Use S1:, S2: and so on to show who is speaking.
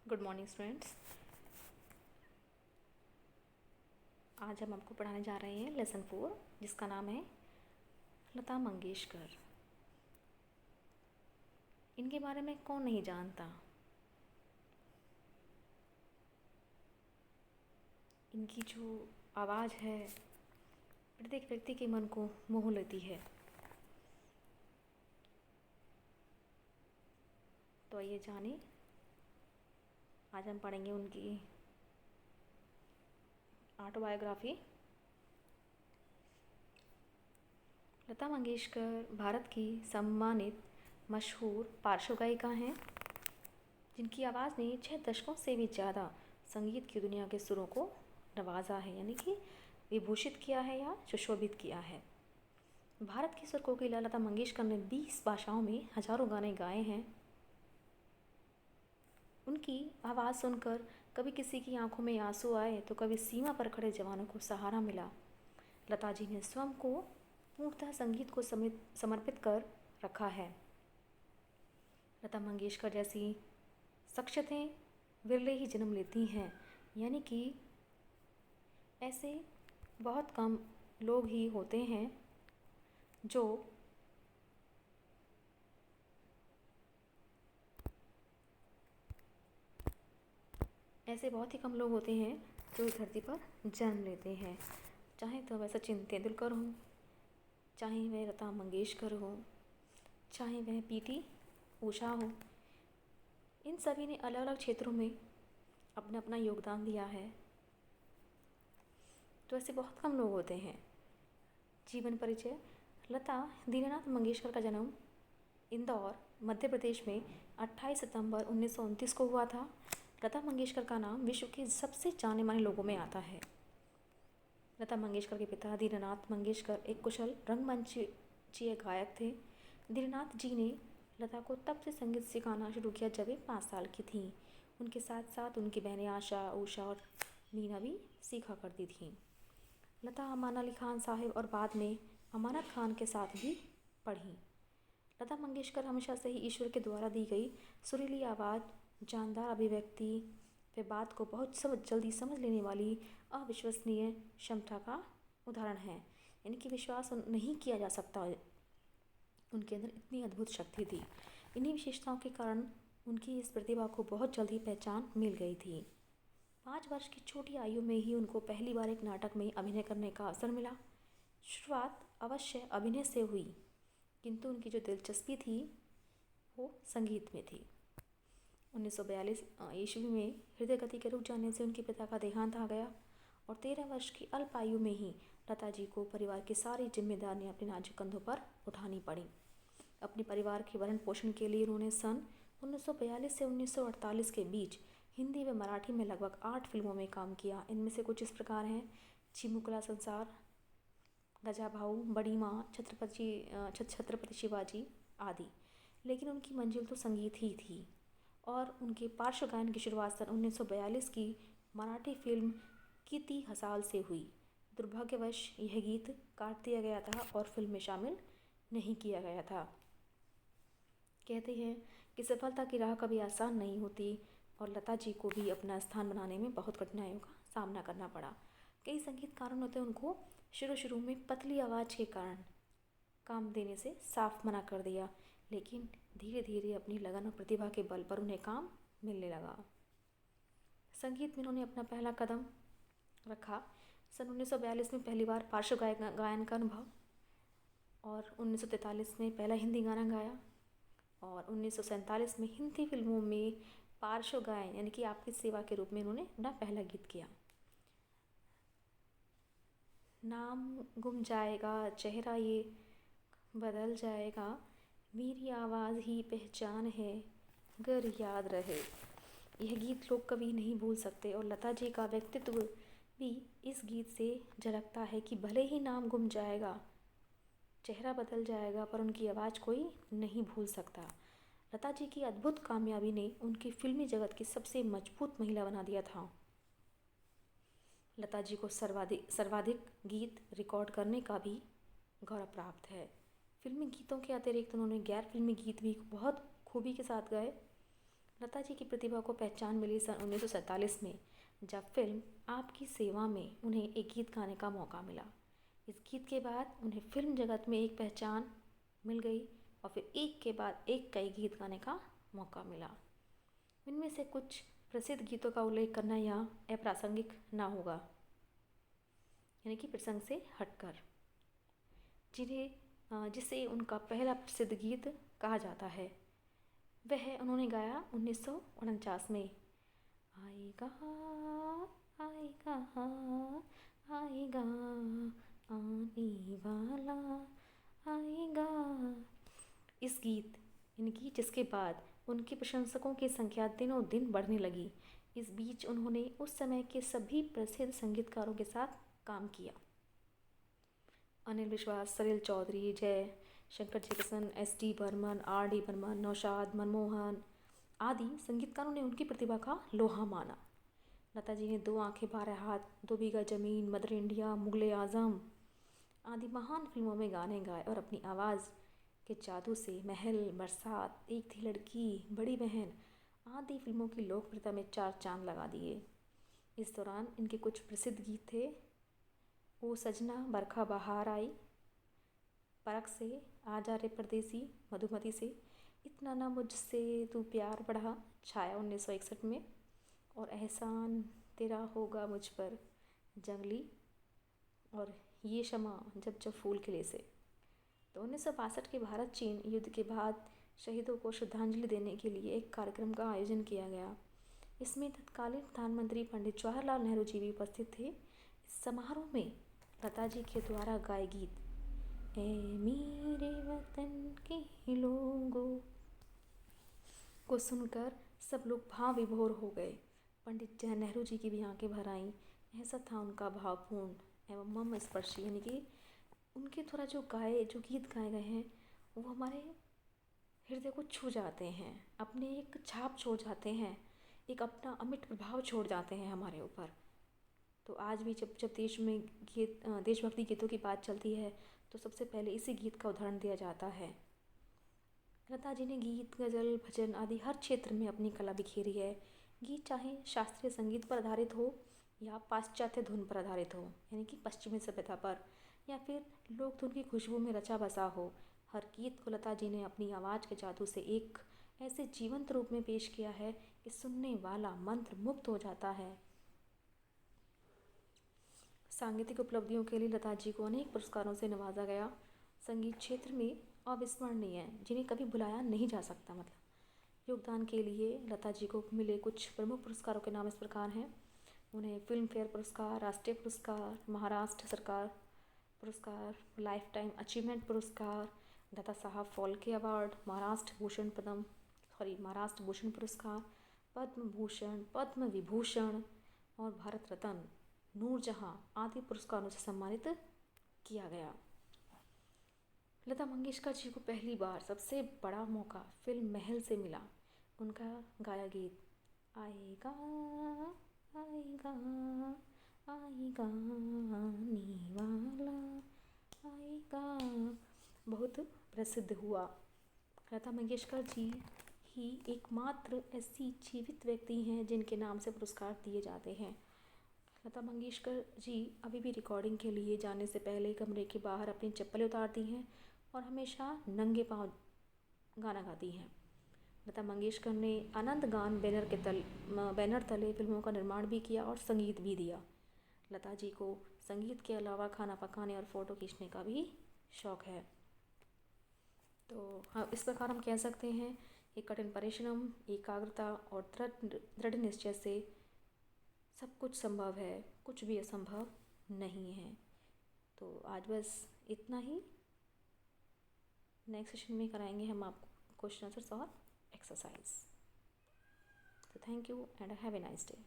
S1: Good morning students. आज हम आपको पढ़ाने जा रहे हैं लेसन 4 जिसका नाम है लता मंगेशकर। इनके बारे में कौन नहीं जानता। इनकी जो आवाज़ है प्रत्येक व्यक्ति के मन को मोह लेती है। तो आइए जाने, आज हम पढ़ेंगे उनकी ऑटोबायोग्राफी। लता मंगेशकर भारत की सम्मानित मशहूर पार्श्व गायिका हैं जिनकी आवाज़ ने 6 दशकों से भी ज़्यादा संगीत की दुनिया के सुरों को नवाजा है, यानी कि विभूषित किया है या सुशोभित किया है। भारत की सुर कोकिला लता मंगेशकर ने 20 भाषाओं में हजारों गाने गाए हैं। उनकी आवाज़ सुनकर कभी किसी की आंखों में आंसू आए तो कभी सीमा पर खड़े जवानों को सहारा मिला। लता जी ने स्वयं को पूर्णतः संगीत को समर्पित कर रखा है। लता मंगेशकर जैसी शख्सियतें विरले ही जन्म लेती हैं, यानी कि ऐसे बहुत कम लोग ही होते हैं जो ऐसे बहुत ही कम लोग होते हैं जो इस धरती पर जन्म लेते हैं। चाहे तो वह सचिन तेंदुलकर हो, चाहे वह लता मंगेशकर हो, चाहे वह पीटी ऊषा हो, इन सभी ने अलग अलग क्षेत्रों में अपना अपना योगदान दिया है। तो ऐसे बहुत कम लोग होते हैं। जीवन परिचय। लता दीनानाथ मंगेशकर का जन्म इंदौर मध्य प्रदेश में 28 सितंबर 1929 को हुआ था। लता मंगेशकर का नाम विश्व के सबसे जाने माने लोगों में आता है। लता मंगेशकर के पिता दीनानाथ मंगेशकर एक कुशल रंगमंचीय गायक थे। दीनानाथ जी ने लता को तब से संगीत सिखाना शुरू किया जब वे 5 साल की थीं। उनके साथ साथ उनकी बहनें आशा, उषा और मीना भी सीखा करती थीं। लता अमान अली खान साहिब और बाद में अमानत खान के साथ भी पढ़ी। लता मंगेशकर हमेशा से ही ईश्वर के द्वारा दी गई सुरीली आवाज़, जानदार अभिव्यक्ति व बात को बहुत जल्दी समझ लेने वाली अविश्वसनीय क्षमता का उदाहरण है। यानी कि विश्वास नहीं किया जा सकता, उनके अंदर इतनी अद्भुत शक्ति थी। इन्हीं विशेषताओं के कारण उनकी इस प्रतिभा को बहुत जल्दी पहचान मिल गई थी। 5 वर्ष की छोटी आयु में ही उनको पहली बार एक नाटक में अभिनय करने का अवसर मिला। शुरुआत अवश्य अभिनय से हुई, किंतु उनकी जो दिलचस्पी थी वो संगीत में थी। 1942 ईस्वी में हृदय गति के रुक जाने से उनके पिता का देहांत आ गया और 13 वर्ष की अल्प आयु में ही लता जी को परिवार की सारी जिम्मेदारियां अपने नाजुक कंधों पर उठानी पड़ी। अपने परिवार के भरण पोषण के लिए उन्होंने सन 1942 से 1948 के बीच हिंदी व मराठी में लगभग 8 फिल्मों में काम किया। इनमें से कुछ इस प्रकार हैं: चिमुकला संसार, गजा भाऊ, बड़ी माँ, छत्रपति शिवाजी आदि। लेकिन उनकी मंजिल तो संगीत ही थी और उनके पार्श्व गायन की शुरुआत सन 1942 की मराठी फिल्म किती हसाल से हुई। दुर्भाग्यवश यह गीत काट दिया गया था और फिल्म में शामिल नहीं किया गया था। कहते हैं कि सफलता की राह कभी आसान नहीं होती और लता जी को भी अपना स्थान बनाने में बहुत कठिनाइयों का सामना करना पड़ा। कई संगीतकारों ने तो उनको शुरू में पतली आवाज़ के कारण काम देने से साफ मना कर दिया, लेकिन धीरे धीरे अपनी लगन और प्रतिभा के बल पर उन्हें काम मिलने लगा। संगीत में उन्होंने अपना पहला कदम रखा सन 1942 में पहली बार पार्श्व गायन का अनुभव, और 1943 में पहला हिंदी गाना गाया और 1947 में हिंदी फिल्मों में पार्श्व गायन यानी कि आपकी सेवा के रूप में उन्होंने अपना पहला गीत किया। नाम गुम जाएगा, चेहरा ये बदल जाएगा, मेरी आवाज़ ही पहचान है, अगर याद रहे। यह गीत लोग कभी नहीं भूल सकते और लता जी का व्यक्तित्व भी इस गीत से झलकता है कि भले ही नाम गुम जाएगा, चेहरा बदल जाएगा, पर उनकी आवाज़ कोई नहीं भूल सकता। लता जी की अद्भुत कामयाबी ने उनकी फिल्मी जगत की सबसे मजबूत महिला बना दिया था। लता जी को सर्वाधिक गीत रिकॉर्ड करने का भी गौरव प्राप्त है। फिल्मी गीतों के अतिरिक्त उन्होंने गैर फिल्मी गीत भी बहुत खूबी के साथ गाए। लता जी की प्रतिभा को पहचान मिली सन 1947 में, जब फिल्म आपकी सेवा में उन्हें एक गीत गाने का मौका मिला। इस गीत के बाद उन्हें फिल्म जगत में एक पहचान मिल गई और फिर एक के बाद एक कई गीत गाने का मौका मिला। इनमें से कुछ प्रसिद्ध गीतों का उल्लेख करना यहाँ अप्रासंगिक ना होगा, यानी कि प्रसंग से हटकर, जिसे उनका पहला प्रसिद्ध गीत कहा जाता है, वह उन्होंने गाया 1949 में। आएगा आएगा आएगा आने वाला आएगा। इस गीत इनकी जिसके बाद उनके प्रशंसकों की संख्या दिनों दिन बढ़ने लगी। इस बीच उन्होंने उस समय के सभी प्रसिद्ध संगीतकारों के साथ काम किया। अनिल विश्वास, सलिल चौधरी, जय शंकर जैकिसन, एस.डी. बर्मन, आर.डी. बर्मन, नौशाद, मनमोहन आदि संगीतकारों ने उनकी प्रतिभा का लोहा माना। लता जी ने दो आंखें बारह हाथ, दो बीघा जमीन, मदर इंडिया, मुगले आजम आदि महान फिल्मों में गाने गाए और अपनी आवाज़ के जादू से महल, बरसात, एक थी लड़की, बड़ी बहन आदि फिल्मों की लोकप्रियता में चार चांद लगा दिए। इस दौरान इनके कुछ प्रसिद्ध गीत थे, ओ सजना बरखा बहार आई, परख से, आजा रे परदेसी, मधुमती से, इतना ना मुझसे तू प्यार बढ़ा, छाया 1961 में, और एहसान तेरा होगा मुझ पर, जंगली, और ये शमा जब जब फूल खिले से। तो 1962 के भारत चीन युद्ध के बाद शहीदों को श्रद्धांजलि देने के लिए एक कार्यक्रम का आयोजन किया गया। इसमें तत्कालीन प्रधानमंत्री पंडित जवाहरलाल नेहरू जी भी उपस्थित थे। इस समारोह में लता जी के द्वारा गाए गीत ए मेरे वतन के लोगों को सुनकर सब लोग भाव विभोर हो गए। पंडित नेहरू जी की भी आंखें भर आईं। ऐसा था उनका भावपूर्ण एवं मर्म स्पर्शी, यानी कि उनके द्वारा जो गीत गाए गए हैं वो हमारे हृदय को छू जाते हैं, अपने एक छाप छोड़ जाते हैं, एक अपना अमिट प्रभाव छोड़ जाते हैं हमारे ऊपर। तो आज भी जब जब देश में देशभक्ति गीतों की बात चलती है तो सबसे पहले इसी गीत का उदाहरण दिया जाता है। लता जी ने गीत, गज़ल, भजन आदि हर क्षेत्र में अपनी कला बिखेरी है। गीत चाहे शास्त्रीय संगीत पर आधारित हो या पाश्चात्य धुन पर आधारित हो, यानी कि पश्चिमी सभ्यता पर, या फिर लोक धुन की खुशबू में रचा बसा हो, हर गीत को लता जी ने अपनी आवाज़ के जादू से एक ऐसे जीवंत रूप में पेश किया है कि सुनने वाला मंत्र मुग्ध हो जाता है। सांगीतिक उपलब्धियों के लिए लता जी को अनेक पुरस्कारों से नवाजा गया। संगीत क्षेत्र में अविस्मरणीय हैं, जिन्हें कभी भुलाया नहीं जा सकता। मतलब योगदान के लिए लता जी को मिले कुछ प्रमुख पुरस्कारों के नाम इस प्रकार हैं। उन्हें फिल्म फेयर पुरस्कार, राष्ट्रीय पुरस्कार, महाराष्ट्र सरकार पुरस्कार, लाइफ टाइम अचीवमेंट पुरस्कार, दादा साहब फाल्के अवार्ड, महाराष्ट्र भूषण पुरस्कार, पद्म भूषण, पद्म विभूषण और भारत रत्न, नूरजहां आदि पुरस्कारों से सम्मानित किया गया। लता मंगेशकर जी को पहली बार सबसे बड़ा मौका फिल्म महल से मिला। उनका गाया गीत आएगा आएगा आएगा आने वाला आएगा बहुत प्रसिद्ध हुआ। लता मंगेशकर जी ही एकमात्र ऐसी जीवित व्यक्ति हैं जिनके नाम से पुरस्कार दिए जाते हैं। लता मंगेशकर जी अभी भी रिकॉर्डिंग के लिए जाने से पहले कमरे के बाहर अपनी चप्पलें उतारती हैं और हमेशा नंगे पांव गाना गाती हैं। लता मंगेशकर ने आनंद गान बैनर तले फिल्मों का निर्माण भी किया और संगीत भी दिया। लता जी को संगीत के अलावा खाना पकाने और फ़ोटो खींचने का भी शौक़ है। तो हाँ, इस प्रकार हम कह सकते हैं कि कठिन परिश्रम, एकाग्रता और दृढ़ निश्चय से सब कुछ संभव है, कुछ भी असंभव नहीं है। तो आज बस इतना ही। नेक्स्ट सेशन में कराएंगे हम आपको क्वेश्चन आंसर्स और एक्सरसाइज। तो thank you and have a nice day.